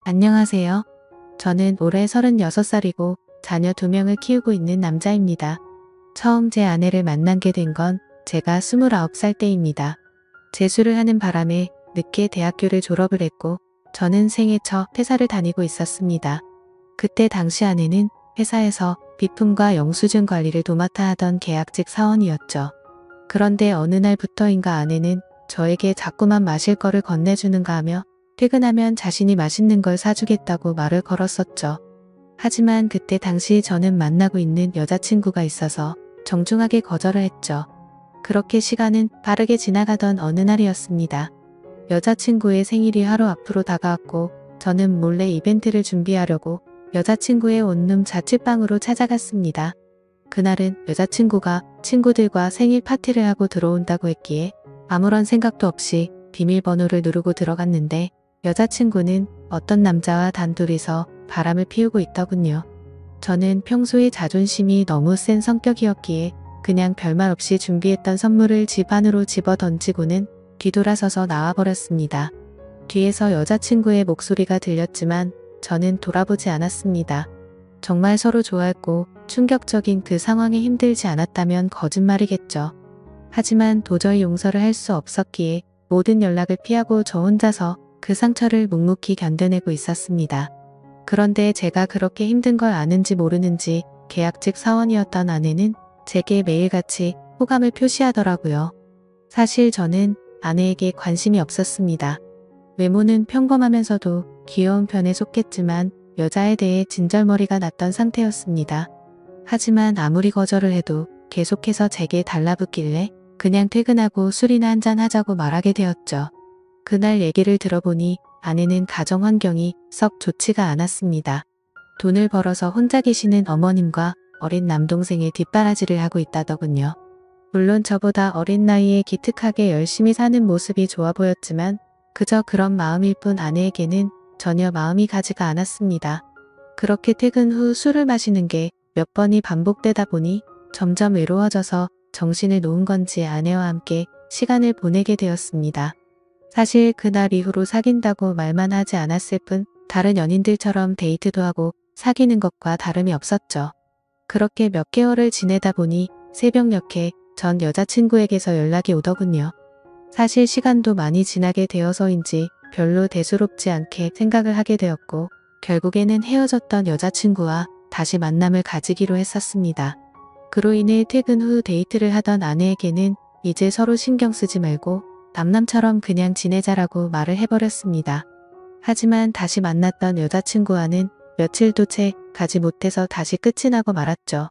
안녕하세요. 저는 올해 36살이고 자녀 2명을 키우고 있는 남자입니다. 처음 제 아내를 만나게 된 건 제가 29살 때입니다. 재수를 하는 바람에 늦게 대학교를 졸업을 했고 저는 생애 첫 회사를 다니고 있었습니다. 그때 당시 아내는 회사에서 비품과 영수증 관리를 도맡아 하던 계약직 사원이었죠. 그런데 어느 날부터인가 아내는 저에게 자꾸만 마실 거를 건네주는가 하며 퇴근하면 자신이 맛있는 걸 사주겠다고 말을 걸었었죠. 하지만 그때 당시 저는 만나고 있는 여자친구가 있어서 정중하게 거절을 했죠. 그렇게 시간은 빠르게 지나가던 어느 날이었습니다. 여자친구의 생일이 하루 앞으로 다가왔고 저는 몰래 이벤트를 준비하려고 여자친구의 원룸 자취방으로 찾아갔습니다. 그날은 여자친구가 친구들과 생일 파티를 하고 들어온다고 했기에 아무런 생각도 없이 비밀번호를 누르고 들어갔는데 여자친구는 어떤 남자와 단둘이서 바람을 피우고 있더군요. 저는 평소에 자존심이 너무 센 성격이었기에 그냥 별말 없이 준비했던 선물을 집 안으로 집어 던지고는 뒤돌아서서 나와버렸습니다. 뒤에서 여자친구의 목소리가 들렸지만 저는 돌아보지 않았습니다. 정말 서로 좋아했고 충격적인 그 상황에 힘들지 않았다면 거짓말이겠죠. 하지만 도저히 용서를 할 수 없었기에 모든 연락을 피하고 저 혼자서 그 상처를 묵묵히 견뎌내고 있었습니다. 그런데 제가 그렇게 힘든 걸 아는지 모르는지 계약직 사원이었던 아내는 제게 매일같이 호감을 표시하더라고요. 사실 저는 아내에게 관심이 없었습니다. 외모는 평범하면서도 귀여운 편에 속했지만 여자에 대해 진절머리가 났던 상태였습니다. 하지만 아무리 거절을 해도 계속해서 제게 달라붙길래 그냥 퇴근하고 술이나 한잔 하자고 말하게 되었죠. 그날 얘기를 들어보니 아내는 가정 환경이 썩 좋지가 않았습니다. 돈을 벌어서 혼자 계시는 어머님과 어린 남동생의 뒷바라지를 하고 있다더군요. 물론 저보다 어린 나이에 기특하게 열심히 사는 모습이 좋아 보였지만 그저 그런 마음일 뿐 아내에게는 전혀 마음이 가지가 않았습니다. 그렇게 퇴근 후 술을 마시는 게 몇 번이 반복되다 보니 점점 외로워져서 정신을 놓은 건지 아내와 함께 시간을 보내게 되었습니다. 사실 그날 이후로 사귄다고 말만 하지 않았을 뿐 다른 연인들처럼 데이트도 하고 사귀는 것과 다름이 없었죠. 그렇게 몇 개월을 지내다 보니 새벽녘에 전 여자친구에게서 연락이 오더군요. 사실 시간도 많이 지나게 되어서인지 별로 대수롭지 않게 생각을 하게 되었고 결국에는 헤어졌던 여자친구와 다시 만남을 가지기로 했었습니다. 그로 인해 퇴근 후 데이트를 하던 아내에게는 이제 서로 신경 쓰지 말고 남남처럼 그냥 지내자라고 말을 해버렸습니다. 하지만 다시 만났던 여자친구와는 며칠도 채 가지 못해서 다시 끝이 나고 말았죠.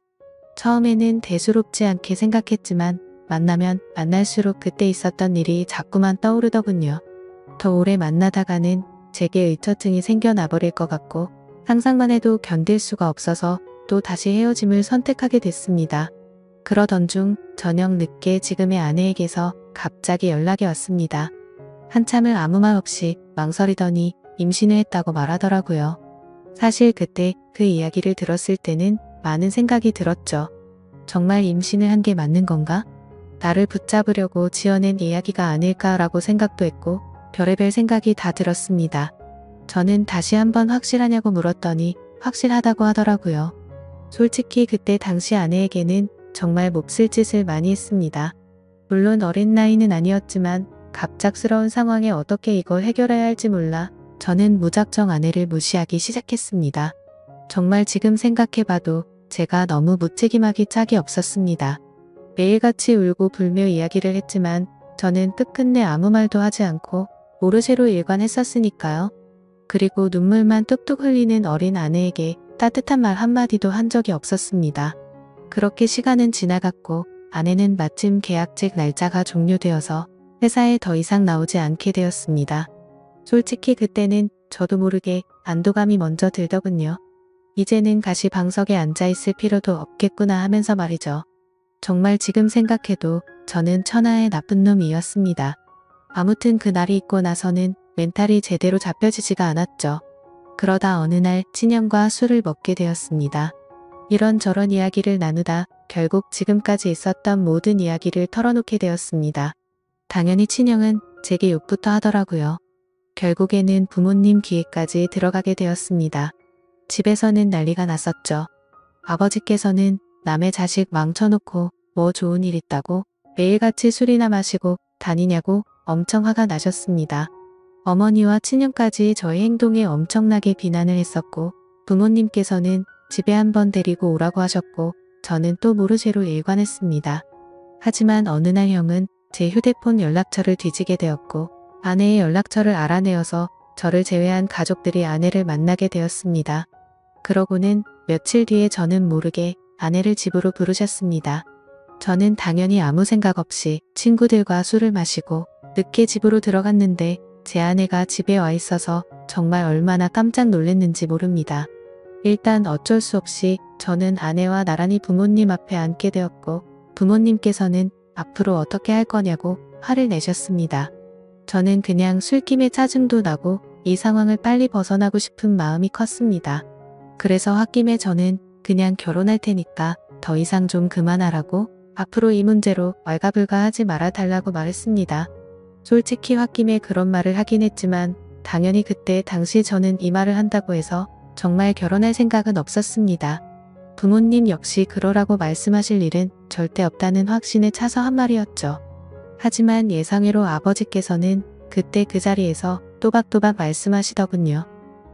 처음에는 대수롭지 않게 생각했지만 만나면 만날수록 그때 있었던 일이 자꾸만 떠오르더군요. 더 오래 만나다가는 제게 의처증이 생겨나 버릴 것 같고 상상만 해도 견딜 수가 없어서 또 다시 헤어짐을 선택하게 됐습니다. 그러던 중 저녁 늦게 지금의 아내에게서 갑자기 연락이 왔습니다. 한참을 아무 말 없이 망설이더니 임신을 했다고 말하더라고요. 사실 그때 그 이야기를 들었을 때는 많은 생각이 들었죠. 정말 임신을 한 게 맞는 건가? 나를 붙잡으려고 지어낸 이야기가 아닐까라고 생각도 했고 별의별 생각이 다 들었습니다. 저는 다시 한번 확실하냐고 물었더니 확실하다고 하더라고요. 솔직히 그때 당시 아내에게는 정말 몹쓸 짓을 많이 했습니다. 물론 어린 나이는 아니었지만 갑작스러운 상황에 어떻게 이걸 해결해야 할지 몰라 저는 무작정 아내를 무시하기 시작했습니다. 정말 지금 생각해봐도 제가 너무 무책임하기 짝이 없었습니다. 매일같이 울고 불며 이야기를 했지만 저는 끝끝내 아무 말도 하지 않고 모르쇠로 일관했었으니까요. 그리고 눈물만 뚝뚝 흘리는 어린 아내에게 따뜻한 말 한마디도 한 적이 없었습니다. 그렇게 시간은 지나갔고 아내는 마침 계약직 날짜가 종료되어서 회사에 더 이상 나오지 않게 되었습니다. 솔직히 그때는 저도 모르게 안도감이 먼저 들더군요. 이제는 가시방석에 앉아있을 필요도 없겠구나 하면서 말이죠. 정말 지금 생각해도 저는 천하의 나쁜 놈이었습니다. 아무튼 그날이 있고 나서는 멘탈이 제대로 잡혀지지가 않았죠. 그러다 어느 날 친형과 술을 먹게 되었습니다. 이런저런 이야기를 나누다 결국 지금까지 있었던 모든 이야기를 털어놓게 되었습니다. 당연히 친형은 제게 욕부터 하더라고요. 결국에는 부모님 귀에까지 들어가게 되었습니다. 집에서는 난리가 났었죠. 아버지께서는 남의 자식 망쳐놓고 뭐 좋은 일 있다고 매일같이 술이나 마시고 다니냐고 엄청 화가 나셨습니다. 어머니와 친형까지 저의 행동에 엄청나게 비난을 했었고 부모님께서는 집에 한번 데리고 오라고 하셨고 저는 또 모르쇠로 일관했습니다. 하지만 어느 날 형은 제 휴대폰 연락처를 뒤지게 되었고 아내의 연락처를 알아내어서 저를 제외한 가족들이 아내를 만나게 되었습니다. 그러고는 며칠 뒤에 저는 모르게 아내를 집으로 부르셨습니다. 저는 당연히 아무 생각 없이 친구들과 술을 마시고 늦게 집으로 들어갔는데 제 아내가 집에 와 있어서 정말 얼마나 깜짝 놀랐는지 모릅니다. 일단 어쩔 수 없이 저는 아내와 나란히 부모님 앞에 앉게 되었고 부모님께서는 앞으로 어떻게 할 거냐고 화를 내셨습니다. 저는 그냥 술김에 짜증도 나고 이 상황을 빨리 벗어나고 싶은 마음이 컸습니다. 그래서 홧김에 저는 그냥 결혼할 테니까 더 이상 좀 그만하라고 앞으로 이 문제로 왈가불가하지 말아달라고 말했습니다. 솔직히 홧김에 그런 말을 하긴 했지만 당연히 그때 당시 저는 이 말을 한다고 해서 정말 결혼할 생각은 없었습니다. 부모님 역시 그러라고 말씀하실 일은 절대 없다는 확신에 차서 한 말이었죠. 하지만 예상외로 아버지께서는 그때 그 자리에서 또박또박 말씀하시더군요.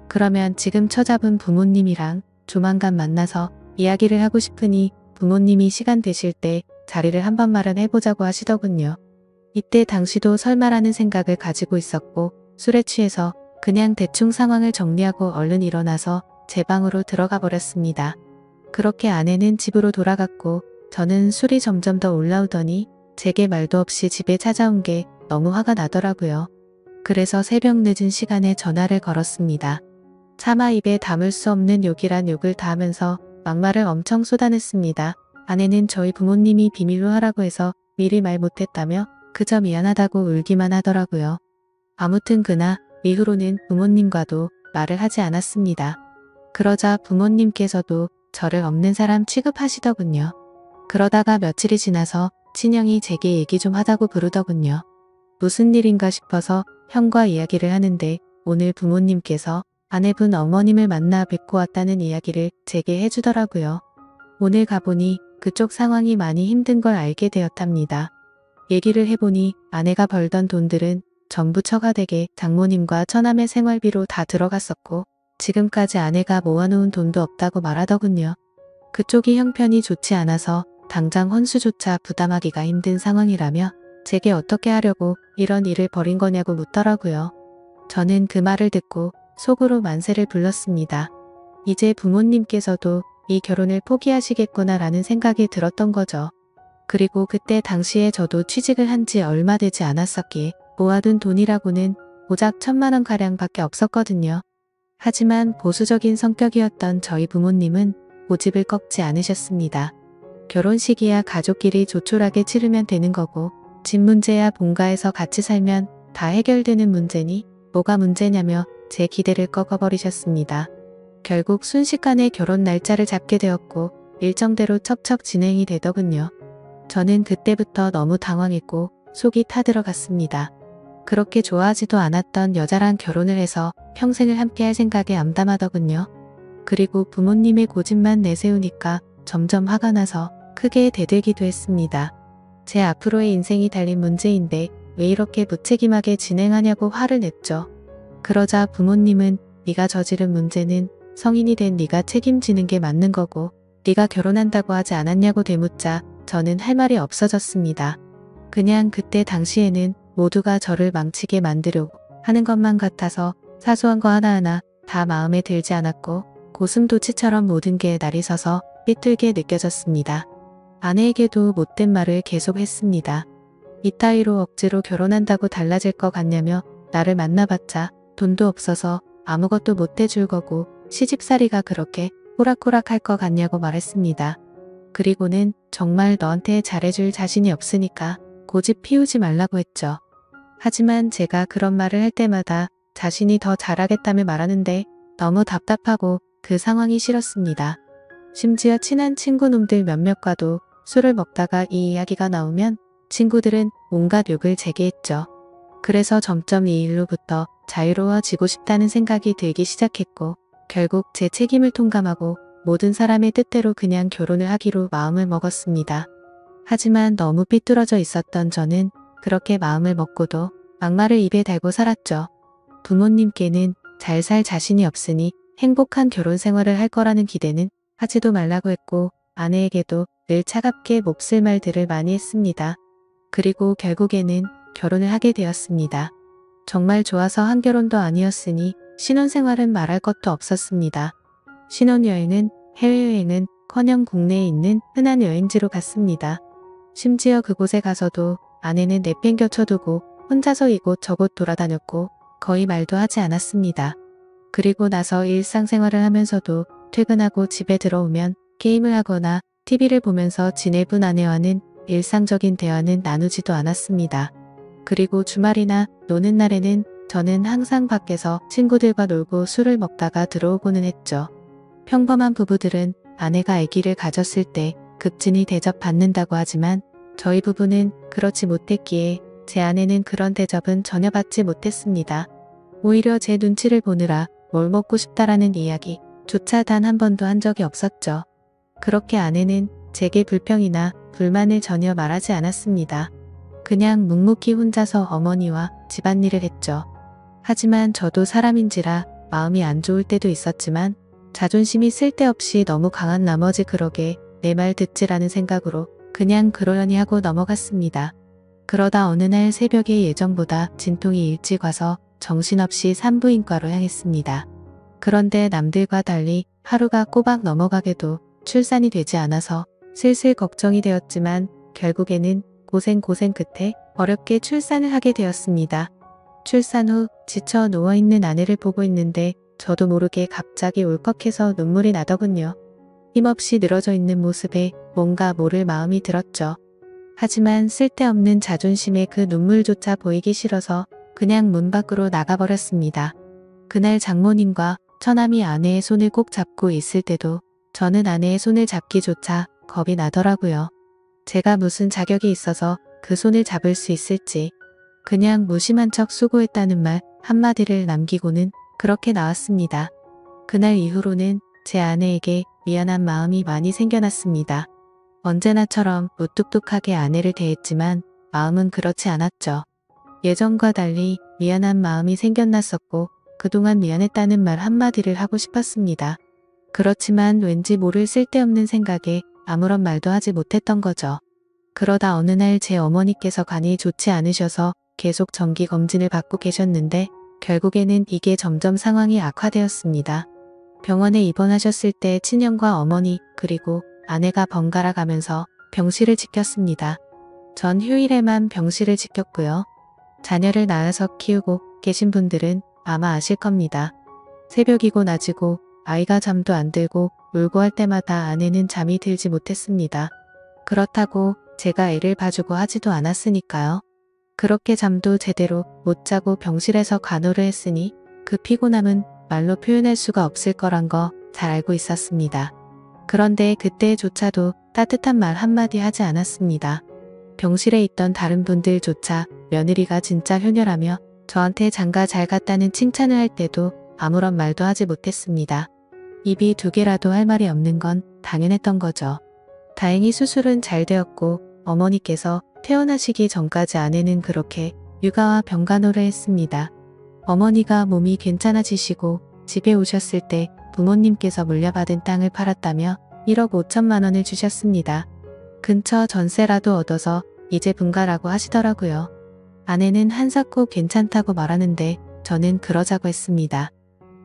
그러면 지금 처잡은 부모님이랑 조만간 만나서 이야기를 하고 싶으니 부모님이 시간 되실 때 자리를 한 번만은 해보자고 하시더군요. 이때 당시도 설마라는 생각을 가지고 있었고 술에 취해서 그냥 대충 상황을 정리하고 얼른 일어나서 제 방으로 들어가 버렸습니다. 그렇게 아내는 집으로 돌아갔고 저는 술이 점점 더 올라오더니 제게 말도 없이 집에 찾아온 게 너무 화가 나더라고요. 그래서 새벽 늦은 시간에 전화를 걸었습니다. 차마 입에 담을 수 없는 욕이란 욕을 다 하면서 막말을 엄청 쏟아냈습니다. 아내는 저희 부모님이 비밀로 하라고 해서 미리 말 못했다며 그저 미안하다고 울기만 하더라고요. 아무튼 그날 이후로는 부모님과도 말을 하지 않았습니다. 그러자 부모님께서도 저를 없는 사람 취급하시더군요. 그러다가 며칠이 지나서 친형이 제게 얘기 좀 하자고 부르더군요. 무슨 일인가 싶어서 형과 이야기를 하는데 오늘 부모님께서 아내분 어머님을 만나 뵙고 왔다는 이야기를 제게 해주더라고요. 오늘 가보니 그쪽 상황이 많이 힘든 걸 알게 되었답니다. 얘기를 해보니 아내가 벌던 돈들은 전부 처가댁에 장모님과 처남의 생활비로 다 들어갔었고 지금까지 아내가 모아놓은 돈도 없다고 말하더군요. 그쪽이 형편이 좋지 않아서 당장 혼수조차 부담하기가 힘든 상황이라며 제게 어떻게 하려고 이런 일을 벌인 거냐고 묻더라고요. 저는 그 말을 듣고 속으로 만세를 불렀습니다. 이제 부모님께서도 이 결혼을 포기하시겠구나 라는 생각이 들었던 거죠. 그리고 그때 당시에 저도 취직을 한 지 얼마 되지 않았었기에 모아둔 돈이라고는 고작 1,000만 원가량밖에 없었거든요. 하지만 보수적인 성격이었던 저희 부모님은 고집을 꺾지 않으셨습니다. 결혼식이야 가족끼리 조촐하게 치르면 되는 거고 집 문제야 본가에서 같이 살면 다 해결되는 문제니 뭐가 문제냐며 제 기대를 꺾어버리셨습니다. 결국 순식간에 결혼 날짜를 잡게 되었고 일정대로 척척 진행이 되더군요. 저는 그때부터 너무 당황했고 속이 타들어갔습니다. 그렇게 좋아하지도 않았던 여자랑 결혼을 해서 평생을 함께할 생각에 암담하더군요. 그리고 부모님의 고집만 내세우니까 점점 화가 나서 크게 대들기도 했습니다. 제 앞으로의 인생이 달린 문제인데 왜 이렇게 무책임하게 진행하냐고 화를 냈죠. 그러자 부모님은 네가 저지른 문제는 성인이 된 네가 책임지는 게 맞는 거고 네가 결혼한다고 하지 않았냐고 되묻자 저는 할 말이 없어졌습니다. 그냥 그때 당시에는 모두가 저를 망치게 만들려고 하는 것만 같아서 사소한 거 하나하나 다 마음에 들지 않았고 고슴도치처럼 모든 게 날이 서서 삐뚤게 느껴졌습니다. 아내에게도 못된 말을 계속했습니다. 이따위로 억지로 결혼한다고 달라질 것 같냐며 나를 만나봤자 돈도 없어서 아무것도 못 해줄 거고 시집살이가 그렇게 호락호락할 것 같냐고 말했습니다. 그리고는 정말 너한테 잘해줄 자신이 없으니까 고집 피우지 말라고 했죠. 하지만 제가 그런 말을 할 때마다 자신이 더 잘하겠다며 말하는데 너무 답답하고 그 상황이 싫었습니다. 심지어 친한 친구놈들 몇몇과도 술을 먹다가 이 이야기가 나오면 친구들은 온갖 욕을 제게 했죠. 그래서 점점 이 일로부터 자유로워지고 싶다는 생각이 들기 시작했고 결국 제 책임을 통감하고 모든 사람의 뜻대로 그냥 결혼을 하기로 마음을 먹었습니다. 하지만 너무 삐뚤어져 있었던 저는 그렇게 마음을 먹고도 막말을 입에 달고 살았죠. 부모님께는 잘 살 자신이 없으니 행복한 결혼 생활을 할 거라는 기대는 하지도 말라고 했고 아내에게도 늘 차갑게 몹쓸 말들을 많이 했습니다. 그리고 결국에는 결혼을 하게 되었습니다. 정말 좋아서 한 결혼도 아니었으니 신혼생활은 말할 것도 없었습니다. 신혼여행은 해외여행은커녕 국내에 있는 흔한 여행지로 갔습니다. 심지어 그곳에 가서도 아내는 내팽겨쳐두고 혼자서 이곳 저곳 돌아다녔고 거의 말도 하지 않았습니다. 그리고 나서 일상생활을 하면서도 퇴근하고 집에 들어오면 게임을 하거나 TV를 보면서 지내본 아내와는 일상적인 대화는 나누지도 않았습니다. 그리고 주말이나 노는 날에는 저는 항상 밖에서 친구들과 놀고 술을 먹다가 들어오고는 했죠. 평범한 부부들은 아내가 아기를 가졌을 때 급진히 대접받는다고 하지만 저희 부부는 그렇지 못했기에 제 아내는 그런 대접은 전혀 받지 못했습니다. 오히려 제 눈치를 보느라 뭘 먹고 싶다라는 이야기조차 단 한 번도 한 적이 없었죠. 그렇게 아내는 제게 불평이나 불만을 전혀 말하지 않았습니다. 그냥 묵묵히 혼자서 어머니와 집안일을 했죠. 하지만 저도 사람인지라 마음이 안 좋을 때도 있었지만 자존심이 쓸데없이 너무 강한 나머지 그러게 내 말 듣지라는 생각으로 그냥 그러려니 하고 넘어갔습니다. 그러다 어느 날 새벽에 예정보다 진통이 일찍 와서 정신없이 산부인과로 향했습니다. 그런데 남들과 달리 하루가 꼬박 넘어가게도 출산이 되지 않아서 슬슬 걱정이 되었지만 결국에는 고생 끝에 어렵게 출산을 하게 되었습니다. 출산 후 지쳐 누워있는 아내를 보고 있는데 저도 모르게 갑자기 울컥해서 눈물이 나더군요. 힘없이 늘어져 있는 모습에 뭔가 모를 마음이 들었죠. 하지만 쓸데없는 자존심에 그 눈물조차 보이기 싫어서 그냥 문 밖으로 나가버렸습니다. 그날 장모님과 처남이 아내의 손을 꼭 잡고 있을 때도 저는 아내의 손을 잡기조차 겁이 나더라고요. 제가 무슨 자격이 있어서 그 손을 잡을 수 있을지 그냥 무심한 척 수고했다는 말 한마디를 남기고는 그렇게 나왔습니다. 그날 이후로는 제 아내에게 미안한 마음이 많이 생겨났습니다. 언제나처럼 무뚝뚝하게 아내를 대했지만 마음은 그렇지 않았죠. 예전과 달리 미안한 마음이 생겨났었고 그동안 미안했다는 말 한마디를 하고 싶었습니다. 그렇지만 왠지 모를 쓸데없는 생각에 아무런 말도 하지 못했던 거죠. 그러다 어느 날 제 어머니께서 간이 좋지 않으셔서 계속 정기 검진을 받고 계셨는데 결국에는 이게 점점 상황이 악화되었습니다. 병원에 입원하셨을 때 친형과 어머니 그리고 아내가 번갈아 가면서 병실을 지켰습니다. 전 휴일에만 병실을 지켰고요. 자녀를 낳아서 키우고 계신 분들은 아마 아실 겁니다. 새벽이고 낮이고 아이가 잠도 안 들고 울고 할 때마다 아내는 잠이 들지 못했습니다. 그렇다고 제가 애를 봐주고 하지도 않았으니까요. 그렇게 잠도 제대로 못 자고 병실에서 간호를 했으니 그 피곤함은 말로 표현할 수가 없을 거란 거 잘 알고 있었습니다. 그런데 그때조차도 따뜻한 말 한마디 하지 않았습니다. 병실에 있던 다른 분들조차 며느리가 진짜 효녀라며 저한테 장가 잘 갔다는 칭찬을 할 때도 아무런 말도 하지 못했습니다. 입이 두 개라도 할 말이 없는 건 당연했던 거죠. 다행히 수술은 잘 되었고 어머니께서 퇴원하시기 전까지 아내는 그렇게 육아와 병간호를 했습니다. 어머니가 몸이 괜찮아지시고 집에 오셨을 때 부모님께서 물려받은 땅을 팔았다며 1억 5천만 원을 주셨습니다. 근처 전세라도 얻어서 이제 분가라고 하시더라고요. 아내는 한사코 괜찮다고 말하는데 저는 그러자고 했습니다.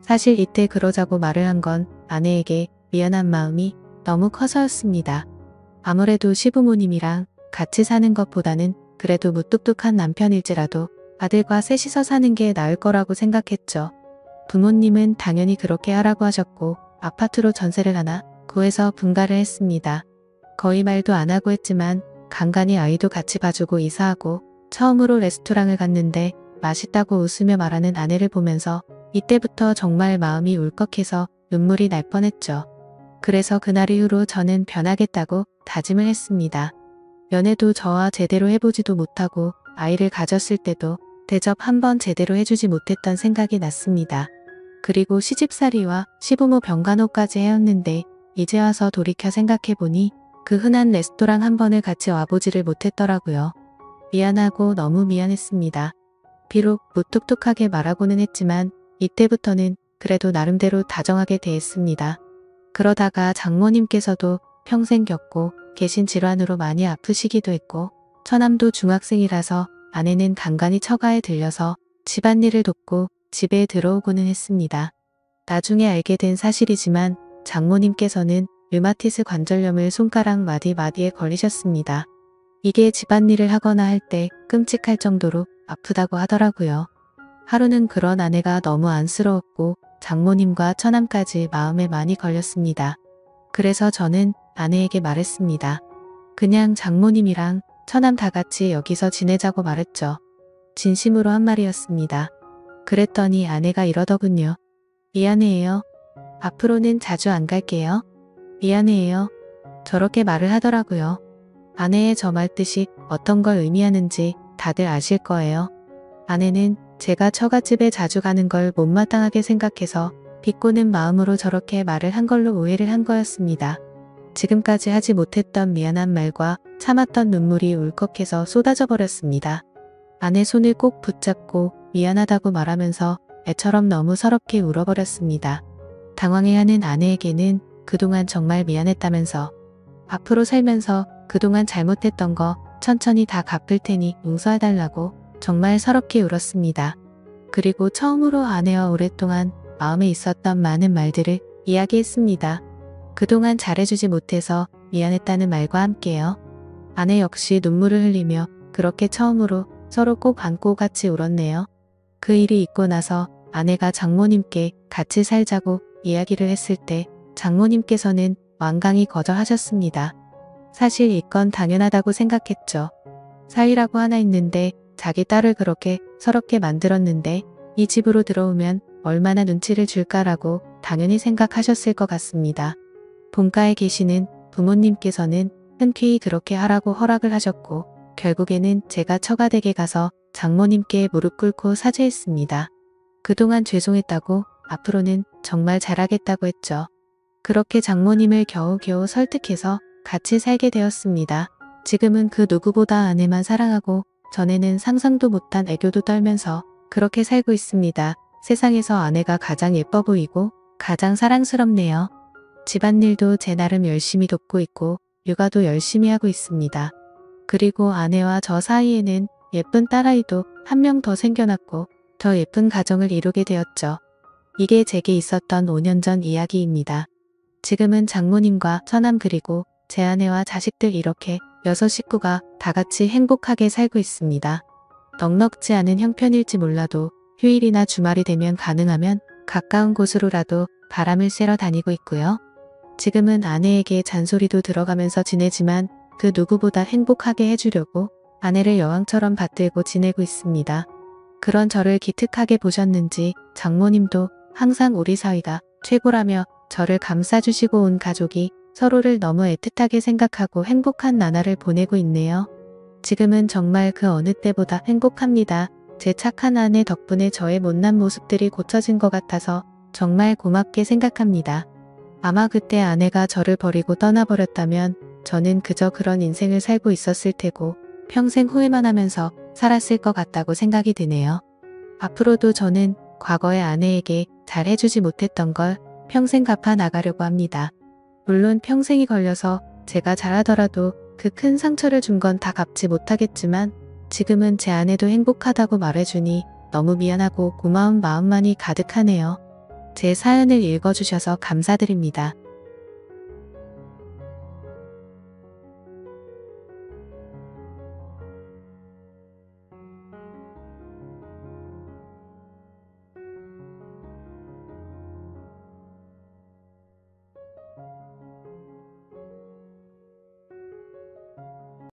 사실 이때 그러자고 말을 한 건 아내에게 미안한 마음이 너무 커서였습니다. 아무래도 시부모님이랑 같이 사는 것보다는 그래도 무뚝뚝한 남편일지라도 아들과 셋이서 사는 게 나을 거라고 생각했죠. 부모님은 당연히 그렇게 하라고 하셨고 아파트로 전세를 하나 구해서 분가를 했습니다. 거의 말도 안 하고 했지만 간간히 아이도 같이 봐주고 이사하고 처음으로 레스토랑을 갔는데 맛있다고 웃으며 말하는 아내를 보면서 이때부터 정말 마음이 울컥해서 눈물이 날 뻔했죠. 그래서 그날 이후로 저는 변하겠다고 다짐을 했습니다. 연애도 저와 제대로 해보지도 못하고 아이를 가졌을 때도 대접 한번 제대로 해주지 못했던 생각이 났습니다. 그리고 시집살이와 시부모 병간호까지 해왔는데 이제 와서 돌이켜 생각해보니 그 흔한 레스토랑 한 번을 같이 와보지를 못했더라고요. 미안하고 너무 미안했습니다. 비록 무뚝뚝하게 말하고는 했지만 이때부터는 그래도 나름대로 다정하게 대했습니다. 그러다가 장모님께서도 평생 겪고 계신 질환으로 많이 아프시기도 했고 처남도 중학생이라서 아내는 간간히 처가에 들려서 집안일을 돕고 집에 들어오고는 했습니다. 나중에 알게 된 사실이지만 장모님께서는 류마티스 관절염을 손가락 마디마디에 걸리셨습니다. 이게 집안일을 하거나 할 때 끔찍할 정도로 아프다고 하더라고요. 하루는 그런 아내가 너무 안쓰러웠고 장모님과 처남까지 마음에 많이 걸렸습니다. 그래서 저는 아내에게 말했습니다. 그냥 장모님이랑 처남 다 같이 여기서 지내자고 말했죠. 진심으로 한 말이었습니다. 그랬더니 아내가 이러더군요. 미안해요. 앞으로는 자주 안 갈게요. 미안해요. 저렇게 말을 하더라고요. 아내의 저 말 뜻이 어떤 걸 의미하는지 다들 아실 거예요. 아내는 제가 처갓집에 자주 가는 걸 못마땅하게 생각해서 비꼬는 마음으로 저렇게 말을 한 걸로 오해를 한 거였습니다. 지금까지 하지 못했던 미안한 말과 참았던 눈물이 울컥해서 쏟아져 버렸습니다. 아내 손을 꼭 붙잡고 미안하다고 말하면서 애처럼 너무 서럽게 울어버렸습니다. 당황해하는 아내에게는 그동안 정말 미안했다면서 앞으로 살면서 그동안 잘못했던 거 천천히 다 갚을 테니 용서해달라고 정말 서럽게 울었습니다. 그리고 처음으로 아내와 오랫동안 마음에 있었던 많은 말들을 이야기했습니다. 그동안 잘해주지 못해서 미안했다는 말과 함께요. 아내 역시 눈물을 흘리며 그렇게 처음으로 서로 꼭 안고 같이 울었네요. 그 일이 있고 나서 아내가 장모님께 같이 살자고 이야기를 했을 때 장모님께서는 완강히 거절하셨습니다. 사실 이건 당연하다고 생각했죠. 사위라고 하나 있는데 자기 딸을 그렇게 서럽게 만들었는데 이 집으로 들어오면 얼마나 눈치를 줄까라고 당연히 생각하셨을 것 같습니다. 본가에 계시는 부모님께서는 흔쾌히 그렇게 하라고 허락을 하셨고 결국에는 제가 처가댁에 가서 장모님께 무릎 꿇고 사죄했습니다. 그동안 죄송했다고 앞으로는 정말 잘하겠다고 했죠. 그렇게 장모님을 겨우겨우 설득해서 같이 살게 되었습니다. 지금은 그 누구보다 아내만 사랑하고 전에는 상상도 못한 애교도 떨면서 그렇게 살고 있습니다. 세상에서 아내가 가장 예뻐 보이고 가장 사랑스럽네요. 집안일도 제 나름 열심히 돕고 있고 육아도 열심히 하고 있습니다. 그리고 아내와 저 사이에는 예쁜 딸아이도 한 명 더 생겨났고 더 예쁜 가정을 이루게 되었죠. 이게 제게 있었던 5년 전 이야기입니다. 지금은 장모님과 처남 그리고 제 아내와 자식들 이렇게 6식구가 다 같이 행복하게 살고 있습니다. 넉넉지 않은 형편일지 몰라도 휴일이나 주말이 되면 가능하면 가까운 곳으로라도 바람을 쐬러 다니고 있고요. 지금은 아내에게 잔소리도 들어가면서 지내지만 그 누구보다 행복하게 해주려고 아내를 여왕처럼 받들고 지내고 있습니다. 그런 저를 기특하게 보셨는지 장모님도 항상 우리 사위가 최고라며 저를 감싸주시고 온 가족이 서로를 너무 애틋하게 생각하고 행복한 나날을 보내고 있네요. 지금은 정말 그 어느 때보다 행복합니다. 제 착한 아내 덕분에 저의 못난 모습들이 고쳐진 것 같아서 정말 고맙게 생각합니다. 아마 그때 아내가 저를 버리고 떠나버렸다면 저는 그저 그런 인생을 살고 있었을 테고 평생 후회만 하면서 살았을 것 같다고 생각이 드네요. 앞으로도 저는 과거의 아내에게 잘 해주지 못했던 걸 평생 갚아 나가려고 합니다. 물론 평생이 걸려서 제가 잘하더라도 그 큰 상처를 준 건 다 갚지 못하겠지만 지금은 제 아내도 행복하다고 말해주니 너무 미안하고 고마운 마음만이 가득하네요. 제 사연을 읽어주셔서 감사드립니다.